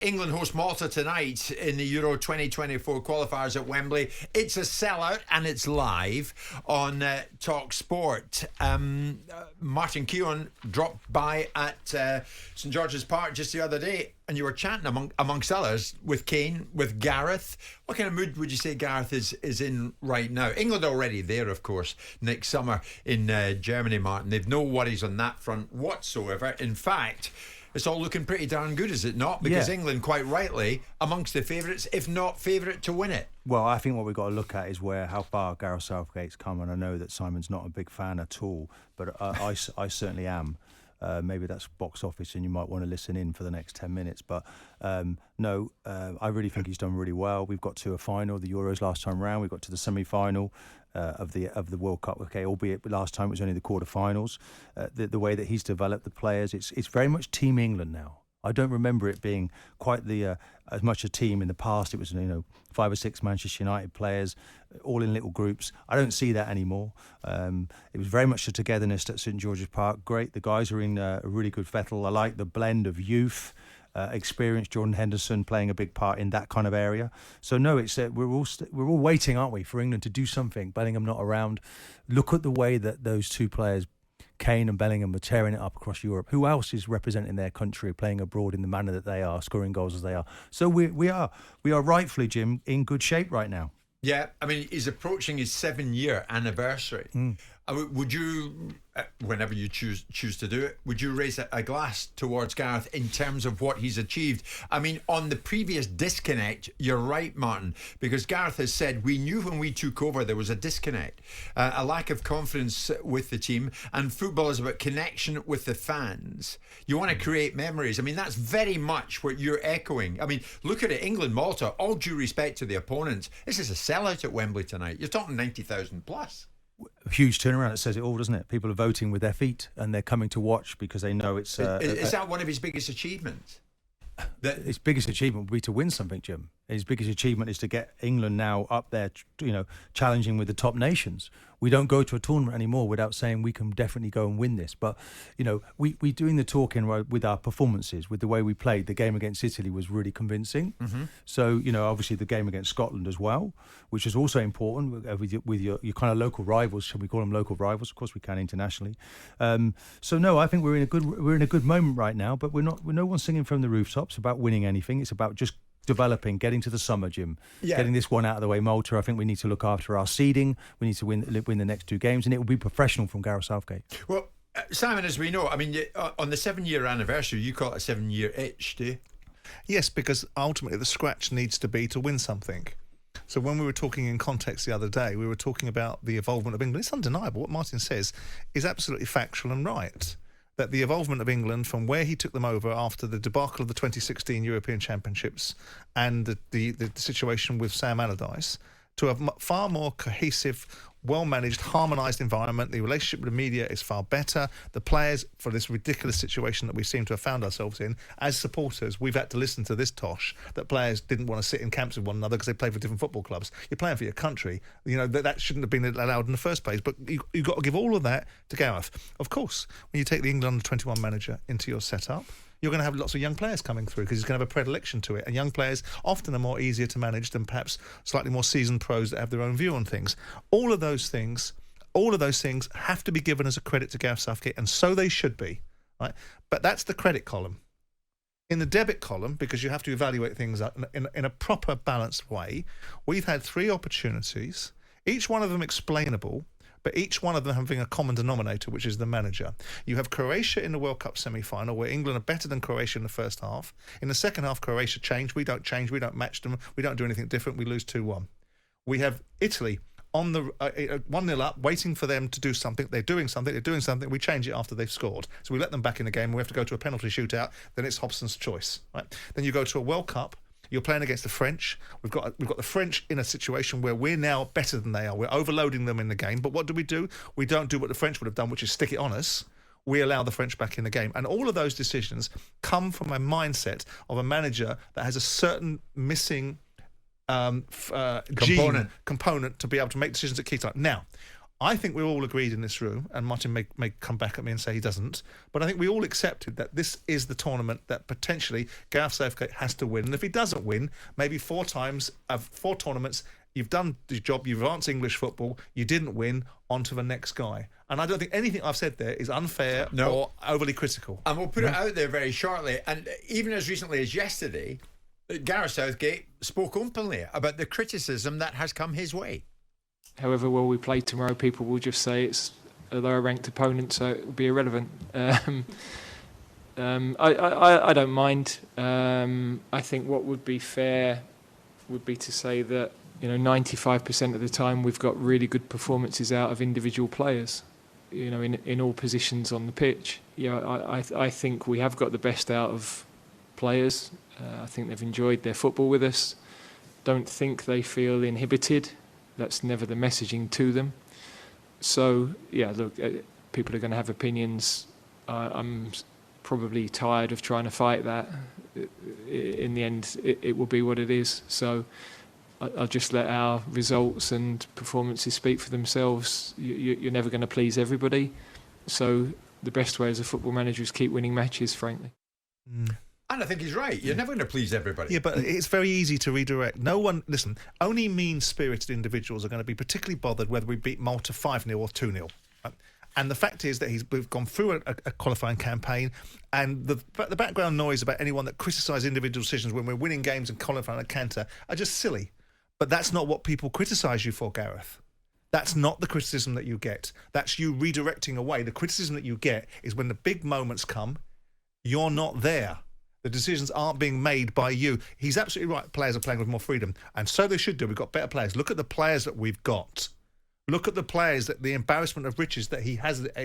England host Malta tonight in the Euro 2024 qualifiers at Wembley. It's a sellout and it's live on TalkSPORT. Martin Keown dropped by at St George's Park just the other day, and you were chatting amongst others with Kane, with Gareth. What kind of mood would you say Gareth is in right now? England already there, of course, next summer in Germany, Martin. They've no worries on that front whatsoever. In fact, it's all looking pretty darn good, is it not? Because England, quite rightly, amongst the favourites, if not favourite to win it. Well, I think what we've got to look at is how far Gareth Southgate's come, and I know that Simon's not a big fan at all, but I certainly am. Maybe that's box office and you might want to listen in for the next 10 minutes. But no, I really think he's done really well. We've got to a final, the Euros last time round. We got to the semi-final of the World Cup. Okay, albeit last time it was only the quarterfinals. The way that he's developed the players, it's very much Team England now. I don't remember it being quite as much a team in the past. It was 5 or 6 Manchester United players, all in little groups. I don't see that anymore. It was very much a togetherness at St George's Park. Great, the guys are in a really good fettle. I like the blend of youth, experience. Jordan Henderson playing a big part in that kind of area. So no, it's we're all waiting, aren't we, for England to do something. Bellingham not around. Look at the way that those two players, Kane and Bellingham, are tearing it up across Europe. Who else is representing their country, playing abroad in the manner that they are, scoring goals as they are? So we are rightfully, Jim, in good shape right now. Yeah, I mean, he's approaching his 7-year anniversary. Would you, whenever you choose to do it, would you raise a glass towards Gareth in terms of what he's achieved? I mean, on the previous disconnect, you're right, Martin, because Gareth has said we knew when we took over there was a disconnect, a lack of confidence with the team, and football is about connection with the fans. You want to create memories. I mean, that's very much what you're echoing. I mean, look at it, England, Malta, all due respect to the opponents. This is a sellout at Wembley tonight. You're talking 90,000 plus. A huge turnaround. It says it all, doesn't it? People are voting with their feet and they're coming to watch because they know it's... is that one of his biggest achievements? His biggest achievement would be to win something, Jim. His biggest achievement is to get England now up there, challenging with the top nations. We don't go to a tournament anymore without saying we can definitely go and win this. But, we doing the talking with our performances, with the way we played. The game against Italy was really convincing. Mm-hmm. So, obviously the game against Scotland as well, which is also important with your kind of local rivals. Shall we call them local rivals? Of course we can internationally. So no, I think we're in a good moment right now. But we're no one's singing from the rooftops about winning anything. It's about just developing, getting to the summer, Jim. Yeah. Getting this one out of the way, Malta. I think we need to look after our seeding. We need to win the next 2 games, and it will be professional from Gareth Southgate. Well, Simon, as we know, I mean, on the 7-year anniversary, you call it a 7-year itch, do you? Yes, because ultimately the scratch needs to be to win something. So when we were talking in context the other day, we were talking about the involvement of England. It's undeniable. What Martin says is absolutely factual and right. That the involvement of England from where he took them over after the debacle of the 2016 European Championships and the situation with Sam Allardyce to a far more cohesive, well-managed, harmonised environment. The relationship with the media is far better. The players, for this ridiculous situation that we seem to have found ourselves in, as supporters, we've had to listen to this tosh that players didn't want to sit in camps with one another because they play for different football clubs. You're playing for your country. That shouldn't have been allowed in the first place. But you've got to give all of that to Gareth. Of course, when you take the England under-21 manager into your setup, you're going to have lots of young players coming through because he's going to have a predilection to it. And young players often are more easier to manage than perhaps slightly more seasoned pros that have their own view on things. All of those things have to be given as a credit to Gareth Southgate, and so they should be. Right? But that's the credit column. In the debit column, because you have to evaluate things in a proper, balanced way, we've had 3 opportunities, each one of them explainable, but each one of them having a common denominator, which is the manager. You have Croatia in the World Cup semi-final, where England are better than Croatia in the first half. In the second half, Croatia changed. We don't change. We don't match them. We don't do anything different. We lose 2-1. We have Italy on the 1-0 up, waiting for them to do something. They're doing something. We change it after they've scored. So we let them back in the game. We have to go to a penalty shootout. Then it's Hobson's choice. Right? Then you go to a World Cup. You're playing against the French. We've got the French in a situation where we're now better than they are. We're overloading them in the game. But what do? We don't do what the French would have done, which is stick it on us. We allow the French back in the game. And all of those decisions come from a mindset of a manager that has a certain missing component to be able to make decisions at key time. Now, I think we're all agreed in this room, and Martin may come back at me and say he doesn't, but I think we all accepted that this is the tournament that potentially Gareth Southgate has to win. And if he doesn't win, maybe 4 times of 4 tournaments, you've done the job, you've advanced English football, you didn't win, on to the next guy. And I don't think anything I've said there is unfair or overly critical. And we'll put it out there very shortly. And even as recently as yesterday, Gareth Southgate spoke openly about the criticism that has come his way. However well we play tomorrow, people will just say it's a lower ranked opponent, so it will be irrelevant. I don't mind. I think what would be fair would be to say that 95% of the time we've got really good performances out of individual players, in all positions on the pitch. I think we have got the best out of players. I think they've enjoyed their football with us. Don't think they feel inhibited. That's never the messaging to them. So, look, people are going to have opinions. I'm probably tired of trying to fight that. In the end, it will be what it is. So I'll just let our results and performances speak for themselves. You're never going to please everybody. So the best way as a football manager is keep winning matches, frankly. And I think he's right. You're never going to please everybody. Yeah, but it's very easy to redirect. Only mean-spirited individuals are going to be particularly bothered whether we beat Malta 5-0 or 2-0. Right? And the fact is that we've gone through a qualifying campaign, and the background noise about anyone that criticises individual decisions when we're winning games and qualifying a canter are just silly. But that's not what people criticise you for, Gareth. That's not the criticism that you get. That's you redirecting away. The criticism that you get is when the big moments come, you're not there. The decisions aren't being made by you. He's absolutely right. Players are playing with more freedom. And so they should do. We've got better players. Look at the players that we've got. Look at the players, the embarrassment of riches that he has at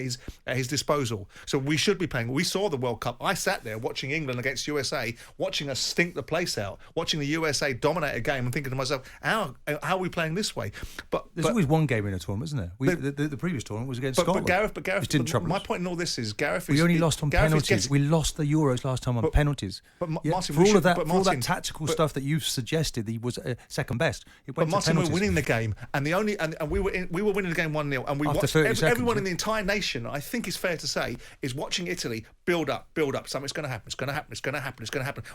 his disposal. So we should be playing. We saw the World Cup. I sat there watching England against USA, watching us stink the place out, watching the USA dominate a game and thinking to myself, how are we playing this way? But there's always one game in a tournament, isn't there? The previous tournament was against Scotland. But Gareth, my point in all this is Gareth is... We only lost on penalties. We lost the Euros last time on penalties. But Martin... For all of that tactical stuff that you've suggested, he was second best. But Martin, we're winning the game, and we were winning the game 1-0, and we watched everyone in the entire nation, I think it's fair to say, is watching Italy build up. Something's going to happen.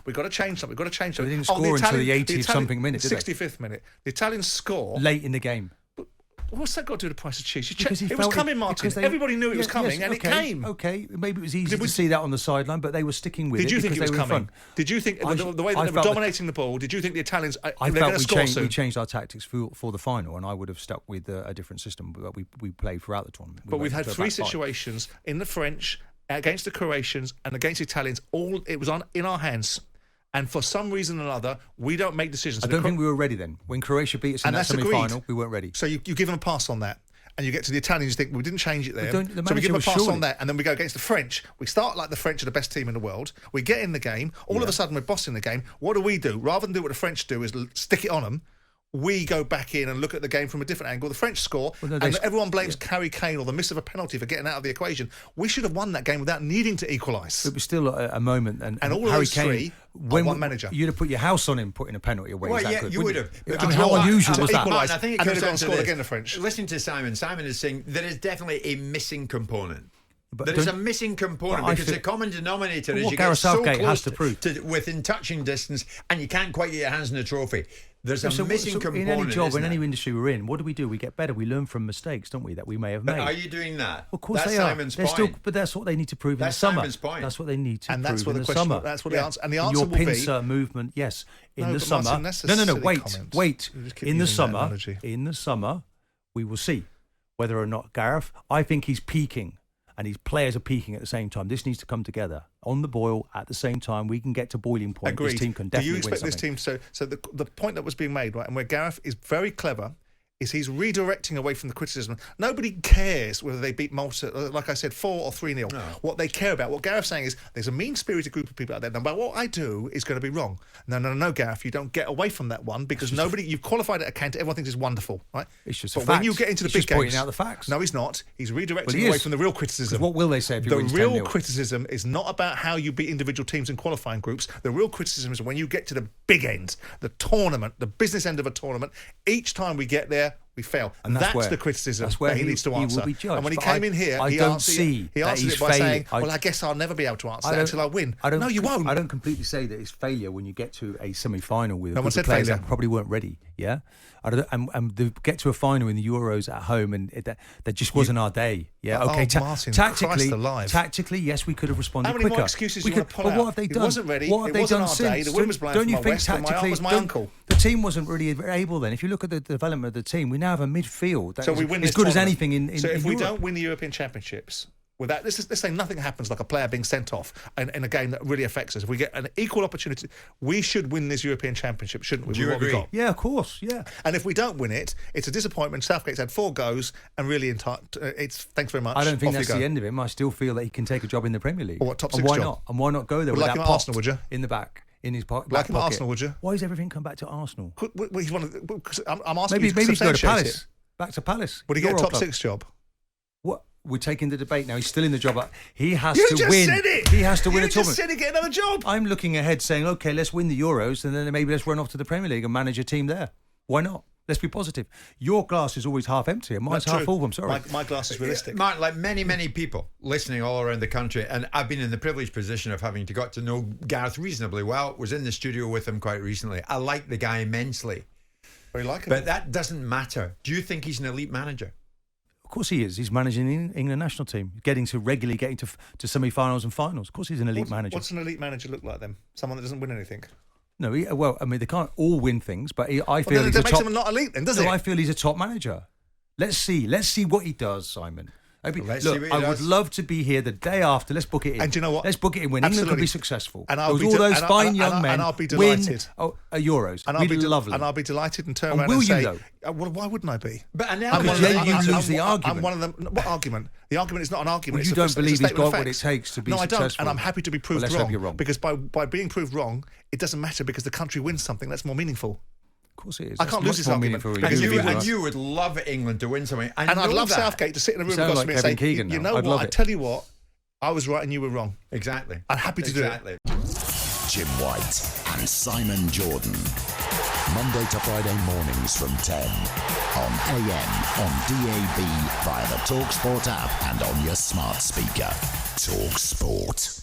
We've got to change something. They didn't score until the 80-something minute, did they? 65th minute. The Italians score late in the game. What's that got to do with the price of cheese? It was coming, Martin. Everybody knew it was coming, and it came. Okay, maybe it was easy to see that on the sideline, but they were sticking with it. Did you think it was coming? Fun. Did you think the way that they were dominating the ball? Did you think the Italians? I felt we changed our tactics for the final, and I would have stuck with a different system that we played throughout the tournament. But we've had 3 situations in the French, against the Croatians, and against the Italians. It was in our hands. And for some reason or another, we don't make decisions. I don't think we were ready then. When Croatia beat us in that semi-final, we weren't ready. So you give them a pass on that. And you get to the Italians, you think, we didn't change it there. So we give them a pass on that, and then we go against the French. We start like the French are the best team in the world. We get in the game. All of a sudden, we're bossing the game. What do? Rather than do what the French do, is stick it on them. We go back in and look at the game from a different angle. The French score, and everyone blames Harry Kane or the miss of a penalty for getting out of the equation. We should have won that game without needing to equalise. It was still a moment. And all Harry those Kane, three, one manager. You'd have put your house on him putting a penalty away. Well, yeah, you would have. How unusual was that? Martin, I think it and comes then down to scored again, the French. Listen to Simon. Simon is saying there is definitely a missing component. But there is a missing component because the common denominator is you Gareth get so Southgate close has to prove within touching distance and you can't quite get your hands in the trophy. There's a missing component. In any job, in any industry we're in, what do? We get better. We learn from mistakes, don't we, that we may have made. But are you doing that? Of course that's they are. Simon's point. But that's what they need to prove in the summer. Simon's point. That's what they need to prove in the question, summer. That's what the answer. And the answer your will be pincer movement, yes, in the summer. Martin, No. Wait. In the summer, we will see whether or not Gareth. I think he's peaking. And his players are peaking at the same time. This needs to come together on the boil at the same time. We can get to boiling point. Agreed. This team can definitely win. Do you expect this team? So the point that was being made, right, and where Gareth is very clever, is he's redirecting away from the criticism. Nobody cares whether they beat Malta, like I said, 4 or 3-0. No. What they care about, what Gareth's saying is, there's a mean-spirited group of people out there. No matter what I do is going to be wrong. No, Gareth, you don't get away from that one because you've qualified at a canter. Everyone thinks it's wonderful, right? It's just but when you get into the big games, pointing out the facts. No, he's not. He's redirecting away from the real criticism. What will they say if you win 10-0? The real criticism is not about how you beat individual teams in qualifying groups. The real criticism is when you get to the big end, the tournament, the business end of a tournament. Each time we get there, We fail. And that's the criticism that's where that he needs to answer. He will be judged. And when he But came in here, I he don't answered see he that answered he's it by saying, failing. well, I guess I'll never be able to answer that until I win. No, you won't. I don't completely say that it's failure when you get to a semi-final with No a one group said of players failure. that probably weren't ready. Yeah, and they get to a final in the Euros at home, and that just wasn't our day. Yeah, okay. Martin, Christ alive. Tactically, yes, we could have responded How many quicker. more excuses do you want to pull but out? what have they done? It wasn't ready. What have It they wasn't done our since? day. The wind was blowing Don't from you my think west and my arm tactically was my don't- uncle. The team wasn't really able then. If you look at the development of the team, we now have a midfield that So is we win as this good as tournament. anything in So if we Europe. don't win the European Championships, without let's say nothing happens like a player being sent off in a game that really affects us. If we get an equal opportunity, we should win this European Championship, shouldn't we? Do you With what we agree? got? Yeah, of course. Yeah. And if we don't win it, it's a disappointment. Southgate's had 4 goes and really it's thanks very much. I don't think Off that's you go. the end of him. I still feel that he can take a job in the Premier League. Or what, top and 6 why job? not? And why not go there Would with like that him at pot Arsenal, would you? in the back, in his back Like him at pocket? Arsenal, would you? Why does everything come back to Arsenal? He's one of the, because I'm asking Maybe you he's go to substantiate Palace. it. Back to Palace. Would he get a Euro top club. 6 job? What? We're taking the debate now. He's still in the job. He has You to just win. said it. He has to win You a just tournament. said he'd get another job. I'm looking ahead saying, okay, let's win the Euros and then maybe let's run off to the Premier League and manage a team there. Why not? Let's be positive. Your glass is always half empty and mine's That's half true. full. I'm sorry. My glass is realistic. Mark, like many people listening all around the country, and I've been in the privileged position of having got to know Gareth reasonably well, was in the studio with him quite recently. I like the guy immensely. Very likable. But that doesn't matter. Do you think he's an elite manager? Of course he is. He's managing the England national team, regularly getting to semi-finals and finals. Of course he's an elite manager. What's an elite manager look like then? Someone that doesn't win anything? No, they can't all win things, but I feel Well, he's that a makes top. him not elite then, does No, it? I feel he's a top manager. Let's see what he does, Simon. Let's see what he I does. would love to be here the day after. Let's book it in. And do you know what? Let's book it in when England Absolutely. can be successful. And I'll Because be all de- those and I- fine and young I- men and I'll be win delighted. Euros. And I'll We'd be lovely. And I'll be delighted and turn And around will and you, say, though? well, why wouldn't I be? But an I'm element one of then them- you I'm- lose I'm- the argument. I'm one of them. What argument? The argument is not an argument. Well, it's you a- don't it's a believe he's statement got of what it facts. takes to be No, I don't, successful. and I'm happy to be proved Well, let's wrong. hope you're wrong. Because by being proved wrong, it doesn't matter because the country wins something that's more meaningful. Of course it is. I That's can't lose much this more argument. meaningful Because than if you he win. And you would love England to win something. And I'd know love that. Southgate to sit in a room sound with like me and Kevin say, Keegan you now. know I'd what, love I it. tell you what, I was right and you were wrong. Exactly. I'm happy to do it. Exactly. Jim White and Simon Jordan. Monday to Friday mornings from 10 on AM, on DAB, via the TalkSPORT app and on your smart speaker. TalkSPORT.